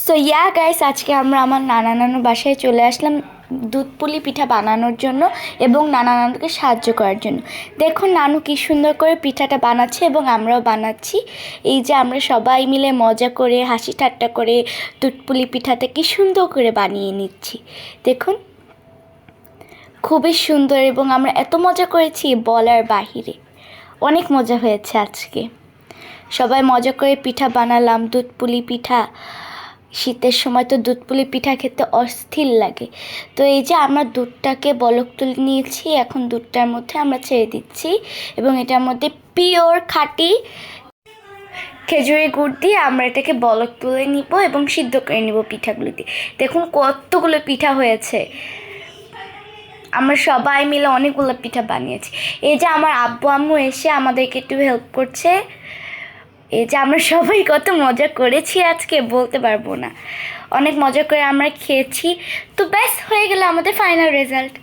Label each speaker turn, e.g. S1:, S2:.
S1: So guys, আজকে আমরা আমার নানুর বাসায় চলে আসলাম দুধ পুলি পিঠা বানানোর জন্য এবং নানুকে সাহায্য করার জন্য। দেখুন নানু কি সুন্দর করে পিঠাটা বানাচ্ছে এবং আমরাও বানাচ্ছি। এই যে আমরা সবাই মিলে মজা করে হাসি ঠাট্টা করে দুধ পুলি পিঠাটা কি সুন্দর করে বানিয়ে নিচ্ছি। দেখুন খুবই সুন্দর এবং আমরা এত মজা করেছি বলার বাহিরে। অনেক মজা হয়েছে আজকে। সবাই মজা করে পিঠা বানালাম, দুধ পুলি পিঠা। শীতের সময় তো দুধ পুলি পিঠা খেতে অস্থির লাগে। তো এই যে আমরা দুধটাকে বলক তুলে নিয়েছি, এখন দুধটার মধ্যে আমরা ছেড়ে দিচ্ছি এবং এটার মধ্যে পিওর খাঁটি খেজুরের গুড় দিয়ে আমরা এটাকে বলক তুলে নিব এবং সিদ্ধ করে নিব পিঠাগুলিতে। দেখুন কতগুলো পিঠা হয়েছে। আমরা সবাই মিলে অনেকগুলো পিঠা বানিয়েছি। এই যে আমার আব্বু আম্মু এসে আমাদেরকে একটু হেল্প করছে। এই যে আমরা সবাই কত মজা করেছি আজকে বলতে পারবো না। অনেক মজা করে আমরা খেয়েছি। তো ব্যাস হয়ে গেল আমাদের ফাইনাল রেজাল্ট।